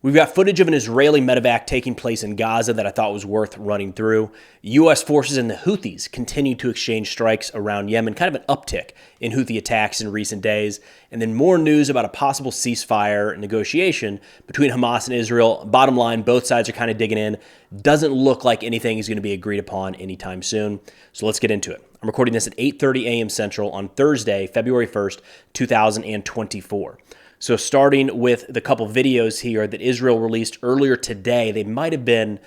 We've got footage of an Israeli medevac taking place in Gaza that I thought was worth running through. U.S. forces and the Houthis continue to exchange strikes around Yemen, kind of an uptick in Houthi attacks in recent days. And then more news about a possible ceasefire negotiation between Hamas and Israel. Bottom line, both sides are kind of digging in. Doesn't look like anything is going to be agreed upon anytime soon. So let's get into it. I'm recording this at 8:30 a.m. Central on Thursday, February 1st, 2024. So starting with the couple videos here that Israel released earlier today, they might have been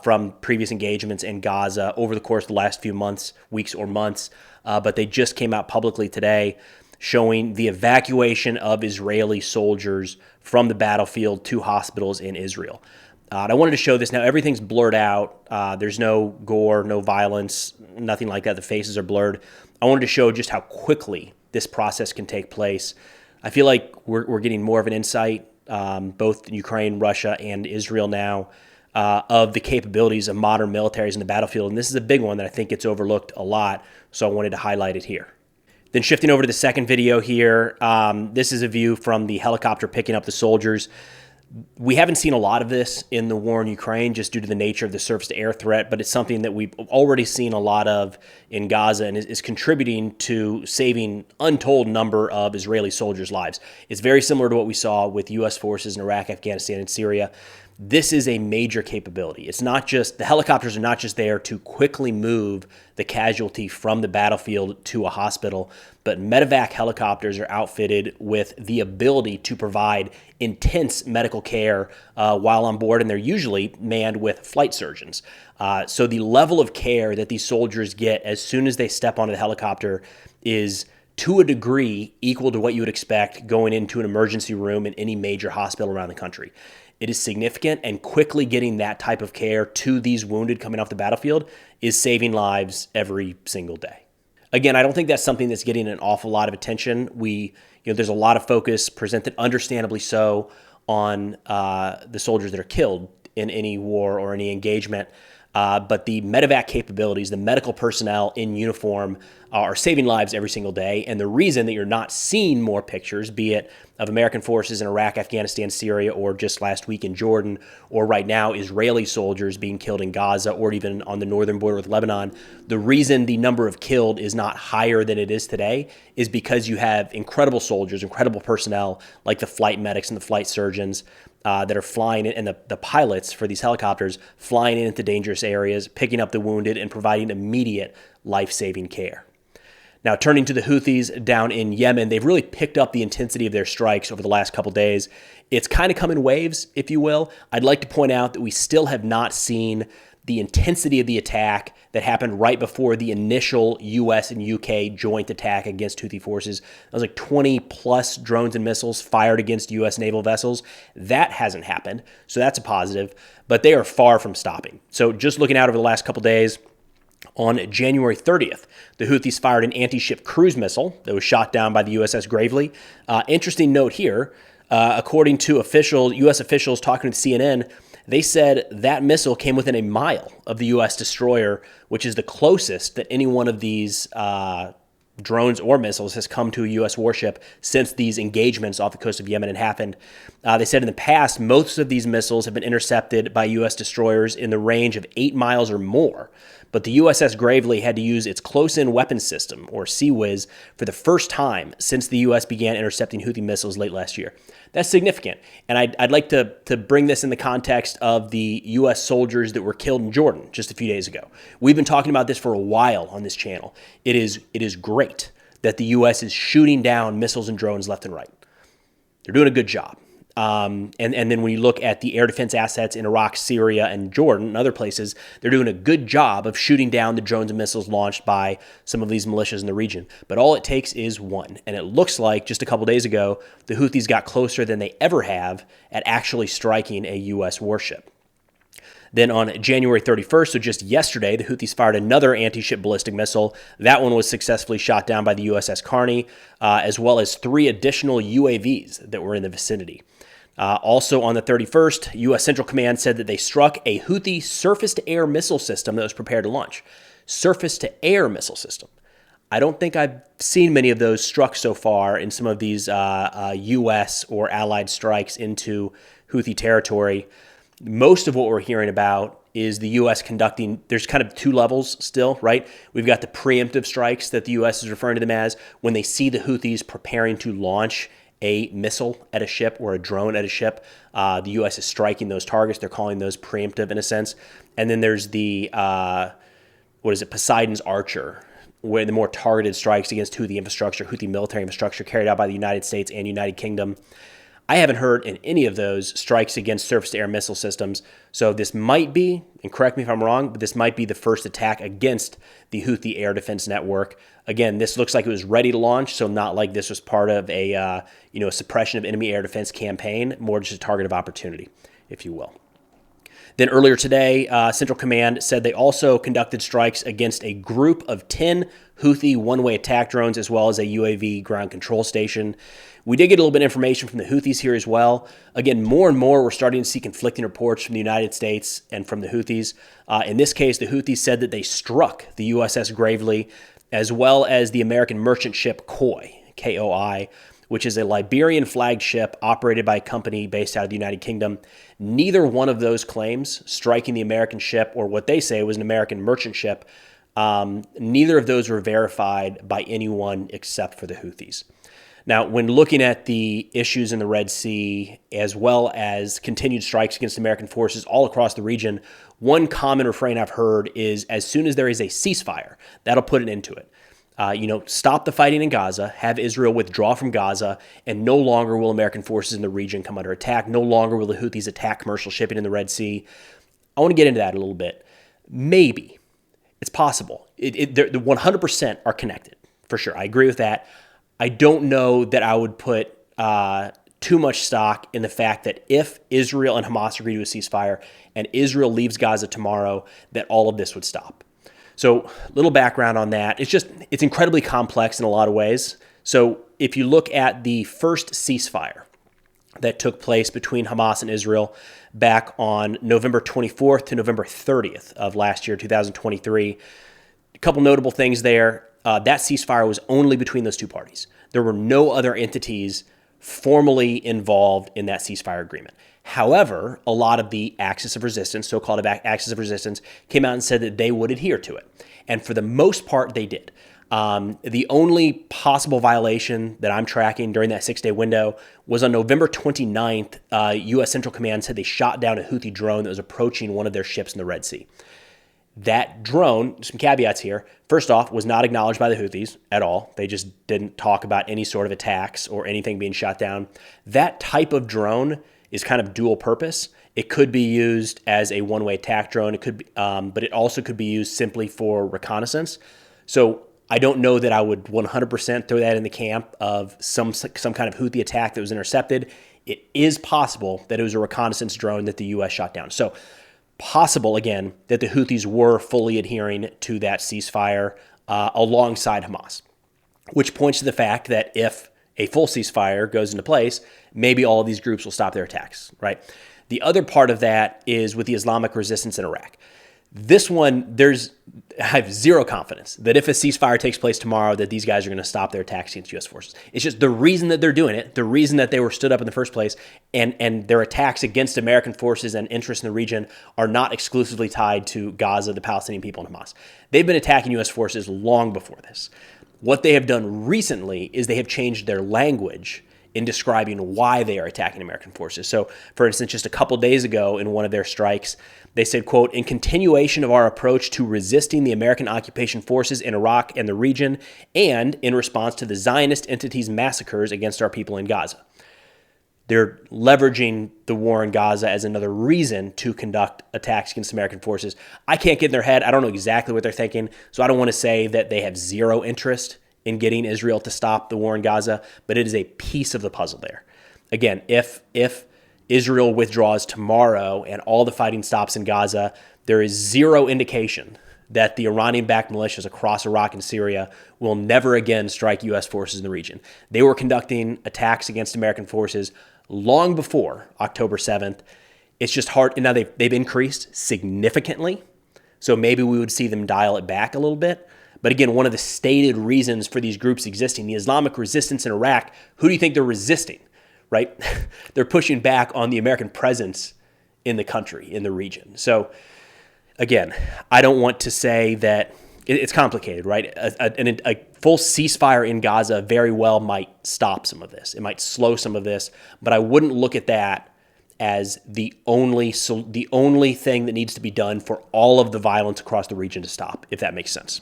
from previous engagements in Gaza over the course of the last few months, weeks or months, but they just came out publicly today showing the evacuation of Israeli soldiers from the battlefield to hospitals in Israel. And I wanted to show this. Now, everything's blurred out. There's no gore, no violence, nothing like that. The faces are blurred. I wanted to show just how quickly this process can take place. I feel like we're getting more of an insight, both in Ukraine, Russia, and Israel now, of the capabilities of modern militaries in the battlefield. And this is a big one that I think gets overlooked a lot, so I wanted to highlight it here. Then shifting over to the second video here, this is a view from the helicopter picking up the soldiers. We haven't seen a lot of this in the war in Ukraine just due to the nature of the surface-to-air threat, but it's something that we've already seen a lot of in Gaza and is contributing to saving untold number of Israeli soldiers' lives. It's very similar to what we saw with U.S. forces in Iraq, Afghanistan, and Syria. This is a major capability. It's not just, the helicopters are not just there to quickly move the casualty from the battlefield to a hospital, but medevac helicopters are outfitted with the ability to provide intense medical care while on board, and they're usually manned with flight surgeons. So the level of care that these soldiers get as soon as they step onto the helicopter is to a degree equal to what you would expect going into an emergency room in any major hospital around the country. It is significant, and quickly getting that type of care to these wounded coming off the battlefield is saving lives every single day. Again, I don't think that's something that's getting an awful lot of attention. There's a lot of focus, presented understandably so, on the soldiers that are killed in any war or any engagement. But the medevac capabilities, the medical personnel in uniform are saving lives every single day. And the reason that you're not seeing more pictures, be it of American forces in Iraq, Afghanistan, Syria, or just last week in Jordan, or right now Israeli soldiers being killed in Gaza, or even on the northern border with Lebanon, the reason the number of killed is not higher than it is today is because you have incredible soldiers, incredible personnel like the flight medics and the flight surgeons that are flying in, and the pilots for these helicopters flying into dangerous areas, picking up the wounded, and providing immediate life-saving care. Now, turning to the Houthis down in Yemen, they've really picked up the intensity of their strikes over the last couple days. It's kind of come in waves, if you will. I'd like to point out that we still have not seen the intensity of the attack that happened right before the initial U.S. and U.K. joint attack against Houthi forces. That was like 20-plus drones and missiles fired against U.S. naval vessels. That hasn't happened, so that's a positive, but they are far from stopping. So just looking out over the last couple days, on January 30th, the Houthis fired an anti-ship cruise missile that was shot down by the USS Gravely. Interesting note here, according to U.S. officials talking to CNN, they said that missile came within a mile of the U.S. destroyer, which is the closest that any one of these drones or missiles has come to a U.S. warship since these engagements off the coast of Yemen had happened. They said in the past, most of these missiles have been intercepted by U.S. destroyers in the range of 8 miles or more. But the USS Gravely had to use its close-in weapons system, or CWIS, for the first time since the U.S. began intercepting Houthi missiles late last year. That's significant. And I'd like to bring this in the context of the U.S. soldiers that were killed in Jordan just a few days ago. We've been talking about this for a while on this channel. It is great that the U.S. is shooting down missiles and drones left and right. They're doing a good job. And then when you look at the air defense assets in Iraq, Syria, and Jordan and other places, they're doing a good job of shooting down the drones and missiles launched by some of these militias in the region. But all it takes is one. And it looks like just a couple days ago, the Houthis got closer than they ever have at actually striking a U.S. warship. Then on January 31st, so just yesterday, the Houthis fired another anti-ship ballistic missile. That one was successfully shot down by the USS Carney, as well as 3 additional UAVs that were in the vicinity. Also on the 31st, U.S. Central Command said that they struck a Houthi surface-to-air missile system that was prepared to launch. Surface-to-air missile system. I don't think I've seen many of those struck so far in some of these U.S. or allied strikes into Houthi territory. Most of what we're hearing about is the U.S. conducting, there's kind of two levels still, right? We've got the preemptive strikes that the U.S. is referring to them as when they see the Houthis preparing to launch a missile at a ship or a drone at a ship. The U.S. is striking those targets. They're calling those preemptive in a sense. And then there's the, Poseidon's Archer, where the more targeted strikes against Houthi infrastructure, Houthi military infrastructure carried out by the United States and United Kingdom. I haven't heard in any of those strikes against surface-to-air missile systems. So this might be, and correct me if I'm wrong, but this might be the first attack against the Houthi air defense network. Again, this looks like it was ready to launch, so not like this was part of a suppression of enemy air defense campaign, more just a target of opportunity, if you will. Then earlier today, Central Command said they also conducted strikes against a group of 10 Houthi one-way attack drones, as well as a UAV ground control station. We did get a little bit of information from the Houthis here as well. Again, more and more, we're starting to see conflicting reports from the United States and from the Houthis. In this case, the Houthis said that they struck the USS Gravely, as well as the American merchant ship Koi, K-O-I, which is a Liberian flagship operated by a company based out of the United Kingdom. Neither one of those claims, striking the American ship or what they say was an American merchant ship, neither of those were verified by anyone except for the Houthis. Now, when looking at the issues in the Red Sea, as well as continued strikes against American forces all across the region, one common refrain I've heard is as soon as there is a ceasefire, that'll put an end to it. Stop the fighting in Gaza, have Israel withdraw from Gaza, and no longer will American forces in the region come under attack. No longer will the Houthis attack commercial shipping in the Red Sea. I want to get into that a little bit. Maybe. It's possible. The 100% are connected, for sure. I agree with that. I don't know that I would put too much stock in the fact that if Israel and Hamas agree to a ceasefire and Israel leaves Gaza tomorrow, that all of this would stop. So little background on that. It's incredibly complex in a lot of ways. So if you look at the first ceasefire that took place between Hamas and Israel back on November 24th to November 30th of last year, 2023, a couple notable things there. That ceasefire was only between those two parties. There were no other entities formally involved in that ceasefire agreement. However, a lot of the axis of resistance, so-called axis of resistance, came out and said that they would adhere to it. And for the most part, they did. The only possible violation that I'm tracking during that 6-day window was on November 29th, U.S. Central Command said they shot down a Houthi drone that was approaching one of their ships in the Red Sea. That drone, some caveats here, first off, was not acknowledged by the Houthis at all. They just didn't talk about any sort of attacks or anything being shot down. That type of drone is kind of dual purpose. It could be used as a one-way attack drone. It could be, but it also could be used simply for reconnaissance. So I don't know that I would 100% throw that in the camp of some kind of Houthi attack that was intercepted. It is possible that it was a reconnaissance drone that the U.S. shot down. So possible, again, that the Houthis were fully adhering to that ceasefire alongside Hamas, which points to the fact that if a full ceasefire goes into place, maybe all of these groups will stop their attacks, right? The other part of that is with the Islamic resistance in Iraq. This one, I have zero confidence that if a ceasefire takes place tomorrow, that these guys are going to stop their attacks against U.S. forces. It's just the reason that they're doing it, the reason that they were stood up in the first place, and their attacks against American forces and interests in the region are not exclusively tied to Gaza, the Palestinian people, and Hamas. They've been attacking U.S. forces long before this. What they have done recently is they have changed their language in describing why they are attacking American forces. So, for instance, just a couple days ago in one of their strikes, they said, quote, "In continuation of our approach to resisting the American occupation forces in Iraq and the region, and in response to the Zionist entity's massacres against our people in Gaza." They're leveraging the war in Gaza as another reason to conduct attacks against American forces. I can't get in their head. I don't know exactly what they're thinking, so I don't want to say that they have zero interest in getting Israel to stop the war in Gaza, but it is a piece of the puzzle there. Again, if Israel withdraws tomorrow and all the fighting stops in Gaza, there is zero indication that the Iranian-backed militias across Iraq and Syria will never again strike U.S. forces in the region. They were conducting attacks against American forces long before October 7th. It's just hard. And now they've increased significantly, so maybe we would see them dial it back a little bit. But again, one of the stated reasons for these groups existing, the Islamic resistance in Iraq, who do you think they're resisting? right? They're pushing back on the American presence in the country, in the region. So again, I don't want to say that it's complicated, right? A full ceasefire in Gaza very well might stop some of this. It might slow some of this, but I wouldn't look at that as the only thing that needs to be done for all of the violence across the region to stop, if that makes sense.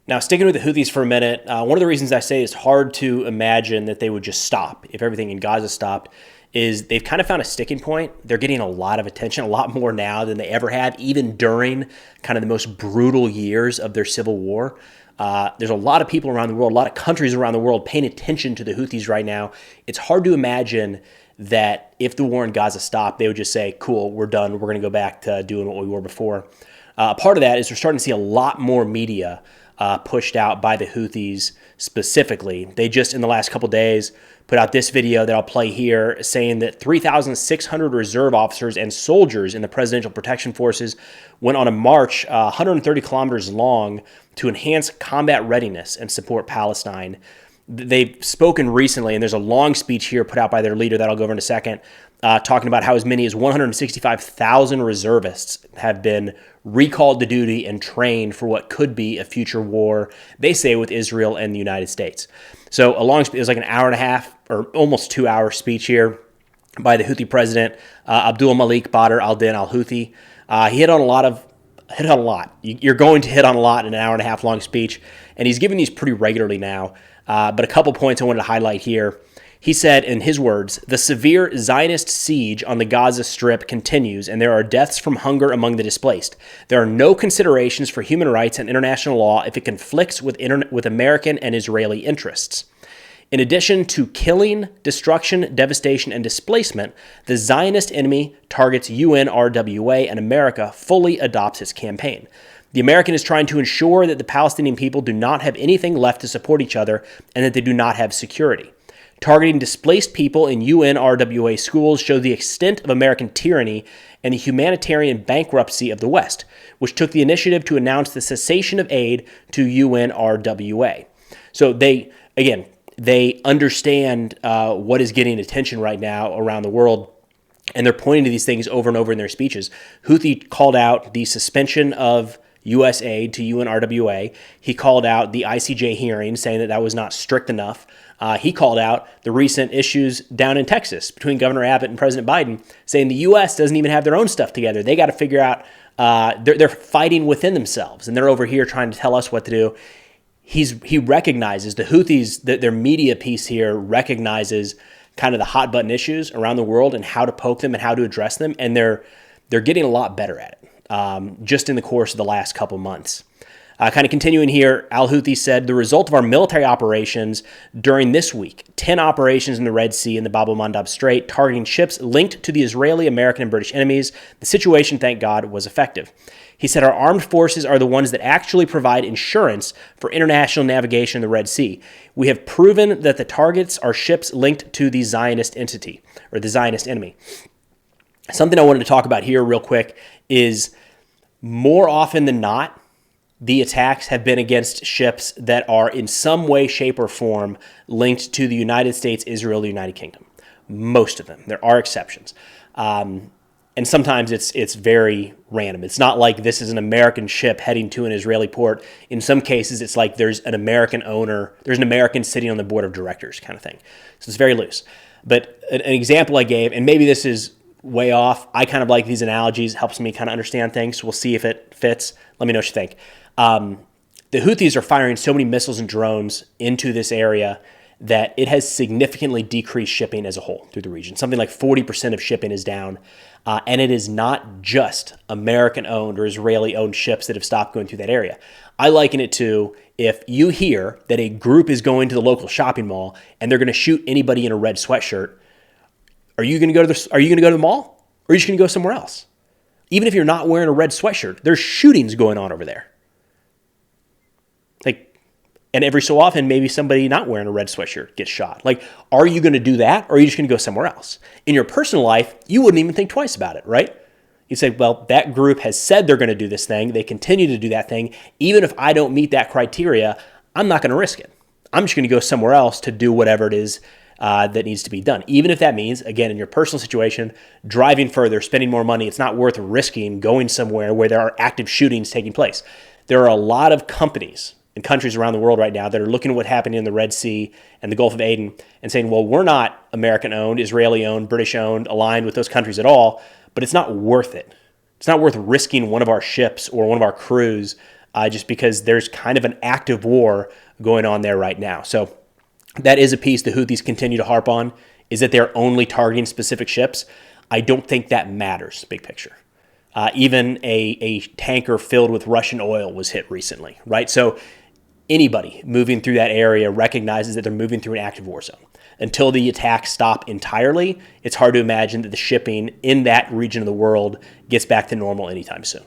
Now, sticking with the Houthis for a minute, one of the reasons I say it's hard to imagine that they would just stop if everything in Gaza stopped is they've kind of found a sticking point. They're getting a lot of attention, a lot more now than they ever have, even during kind of the most brutal years of their civil war. There's a lot of people around the world, a lot of countries around the world paying attention to the Houthis right now. It's hard to imagine that if the war in Gaza stopped, they would just say, cool, we're done. We're going to go back to doing what we were before. Part of that is we're starting to see a lot more media pushed out by the Houthis specifically. They just, in the last couple days, put out this video that I'll play here saying that 3,600 reserve officers and soldiers in the Presidential Protection Forces went on a march 130 kilometers long to enhance combat readiness and support Palestine. They've spoken recently, and there's a long speech here put out by their leader that I'll go over in a second, talking about how as many as 165,000 reservists have been recalled to duty and trained for what could be a future war, they say, with Israel and the United States. So it was like an hour and a half or almost 2 hour speech here by the Houthi president, Abdul Malik Badr al-Din al-Houthi. He hit on a lot. You're going to hit on a lot in an hour and a half long speech, and he's giving these pretty regularly now. But a couple points I wanted to highlight here. He said, in his words, the severe Zionist siege on the Gaza Strip continues, and there are deaths from hunger among the displaced. There are no considerations for human rights and international law if it conflicts with American and Israeli interests. In addition to killing, destruction, devastation, and displacement, the Zionist enemy targets UNRWA, and America fully adopts its campaign. The American is trying to ensure that the Palestinian people do not have anything left to support each other and that they do not have security. Targeting displaced people in UNRWA schools show the extent of American tyranny and the humanitarian bankruptcy of the West, which took the initiative to announce the cessation of aid to UNRWA. So they understand what is getting attention right now around the world, and they're pointing to these things over and over in their speeches. Houthi called out the suspension of U.S. aid to UNRWA. He called out the ICJ hearing, saying that that was not strict enough. He called out the recent issues down in Texas between Governor Abbott and President Biden, saying the U.S. doesn't even have their own stuff together. They got to figure out, they're fighting within themselves, and they're over here trying to tell us what to do. He recognizes, the Houthis, their media piece here recognizes kind of the hot button issues around the world and how to poke them and how to address them, and they're getting a lot better at it just in the course of the last couple months. Kind of continuing here, al-Houthi said, the result of our military operations during this week, 10 operations in the Red Sea and the Bab el-Mandab Strait, targeting ships linked to the Israeli, American, and British enemies. The situation, thank God, was effective. He said, our armed forces are the ones that actually provide insurance for international navigation in the Red Sea. We have proven that the targets are ships linked to the Zionist entity, or the Zionist enemy. Something I wanted to talk about here real quick is more often than not, the attacks have been against ships that are in some way, shape, or form linked to the United States, Israel, the United Kingdom. Most of them. There are exceptions. And sometimes it's very random. It's not like this is an American ship heading to an Israeli port. In some cases, it's like there's an American owner, there's an American sitting on the board of directors kind of thing. So it's very loose. But an example I gave, and maybe this is way off, I kind of like these analogies, helps me kind of understand things. We'll see if it fits. Let me know what you think. The Houthis are firing so many missiles and drones into this area that it has significantly decreased shipping as a whole through the region. Something like 40% of shipping is down. And it is not just American-owned or Israeli-owned ships that have stopped going through that area. I liken it to if you hear that a group is going to the local shopping mall and they're going to shoot anybody in a red sweatshirt, are you going to go to the mall, or are you just going to go somewhere else? Even if you're not wearing a red sweatshirt, there's shootings going on over there. And every so often, maybe somebody not wearing a red sweatshirt gets shot. Are you going to do that, or are you just going to go somewhere else? In your personal life, you wouldn't even think twice about it, right? You say, well, that group has said they're going to do this thing. They continue to do that thing. Even if I don't meet that criteria, I'm not going to risk it. I'm just going to go somewhere else to do whatever it is that needs to be done. Even if that means, again, in your personal situation, driving further, spending more money, it's not worth risking going somewhere where there are active shootings taking place. There are a lot of companies and countries around the world right now that are looking at what happened in the Red Sea and the Gulf of Aden and saying, well, we're not American-owned, Israeli-owned, British-owned, aligned with those countries at all, but it's not worth it. It's not worth risking one of our ships or one of our crews just because there's kind of an active war going on there right now. So that is a piece the Houthis continue to harp on, is that they're only targeting specific ships. I don't think that matters, big picture. Even a tanker filled with Russian oil was hit recently, right? So anybody moving through that area recognizes that they're moving through an active war zone. Until the attacks stop entirely, it's hard to imagine that the shipping in that region of the world gets back to normal anytime soon.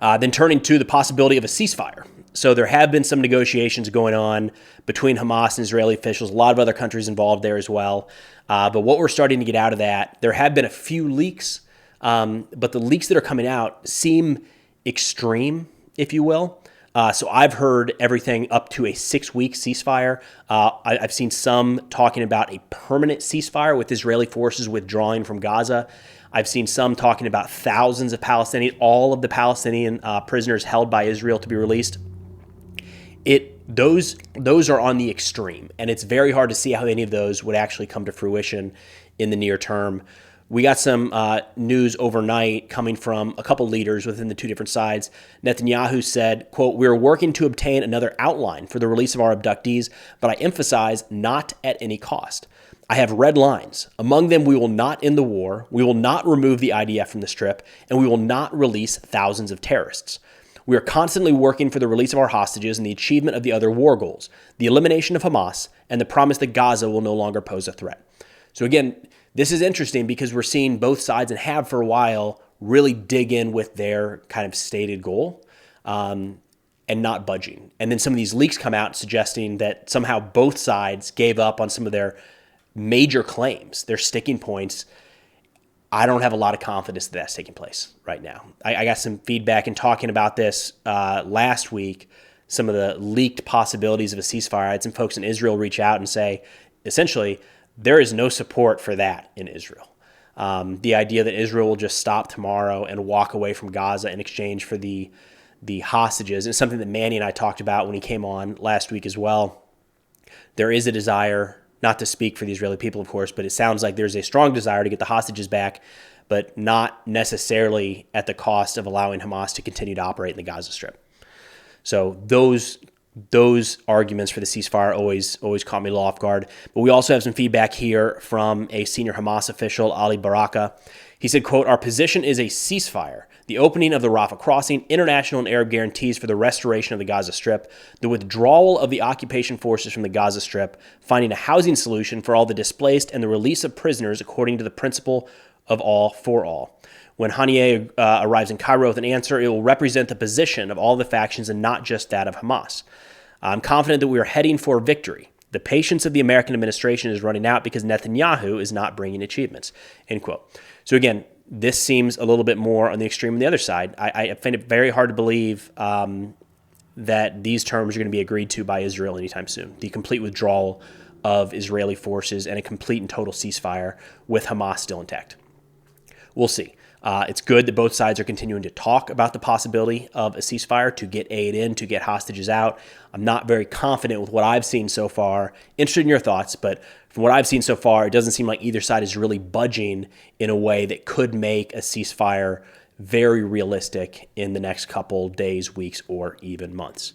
Then turning to the possibility of a ceasefire. So there have been some negotiations going on between Hamas and Israeli officials, a lot of other countries involved there as well. But what we're starting to get out of that, there have been a few leaks, but the leaks that are coming out seem extreme, if you will. So I've heard everything up to a 6-week ceasefire. I've seen some talking about a permanent ceasefire with Israeli forces withdrawing from Gaza. I've seen some talking about thousands of all of the Palestinian prisoners held by Israel to be released. Those are on the extreme, and it's very hard to see how any of those would actually come to fruition in the near term. We got some news overnight coming from a couple leaders within the two different sides. Netanyahu said, quote, "We're working to obtain another outline for the release of our abductees, but I emphasize not at any cost. I have red lines. Among them, we will not end the war, we will not remove the IDF from the Strip, and we will not release thousands of terrorists. We are constantly working for the release of our hostages and the achievement of the other war goals, the elimination of Hamas, and the promise that Gaza will no longer pose a threat." So again, this is interesting because we're seeing both sides, and have for a while, really dig in with their kind of stated goal and not budging. And then some of these leaks come out suggesting that somehow both sides gave up on some of their major claims, their sticking points. I don't have a lot of confidence that that's taking place right now. I got some feedback in talking about this last week, some of the leaked possibilities of a ceasefire. I had some folks in Israel reach out and say, essentially, there is no support for that in Israel. The idea that Israel will just stop tomorrow and walk away from Gaza in exchange for the hostages is something that Manny and I talked about when he came on last week as well. There is a desire, not to speak for the Israeli people, of course, but it sounds like there's a strong desire to get the hostages back, but not necessarily at the cost of allowing Hamas to continue to operate in the Gaza Strip. So those arguments for the ceasefire always caught me off guard. But we also have some feedback here from a senior Hamas official, Ali Baraka. He said, quote, "Our position is a ceasefire, the opening of the Rafah crossing, international and Arab guarantees for the restoration of the Gaza Strip, the withdrawal of the occupation forces from the Gaza Strip, finding a housing solution for all the displaced, and the release of prisoners according to the principle of all for all. When Haniyeh arrives in Cairo with an answer, it will represent the position of all the factions and not just that of Hamas. I'm confident that we are heading for victory. The patience of the American administration is running out because Netanyahu is not bringing achievements," end quote. So again, this seems a little bit more on the extreme on the other side. I find it very hard to believe that these terms are going to be agreed to by Israel anytime soon. The complete withdrawal of Israeli forces and a complete and total ceasefire with Hamas still intact. We'll see. It's good that both sides are continuing to talk about the possibility of a ceasefire to get aid in, to get hostages out. I'm not very confident with what I've seen so far. Interested in your thoughts, but from what I've seen so far, it doesn't seem like either side is really budging in a way that could make a ceasefire very realistic in the next couple days, weeks, or even months.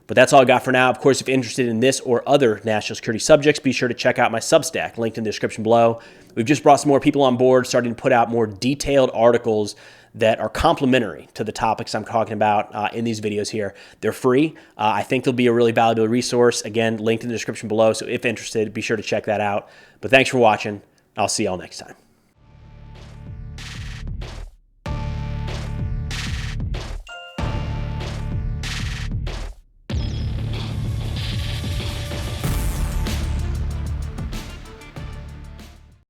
But that's all I got for now. Of course, if you're interested in this or other national security subjects, be sure to check out my Substack, linked in the description below. We've just brought some more people on board, starting to put out more detailed articles that are complementary to the topics I'm talking about in these videos here. They're free. I think they'll be a really valuable resource. Again, linked in the description below. So if interested, be sure to check that out. But thanks for watching. I'll see y'all next time.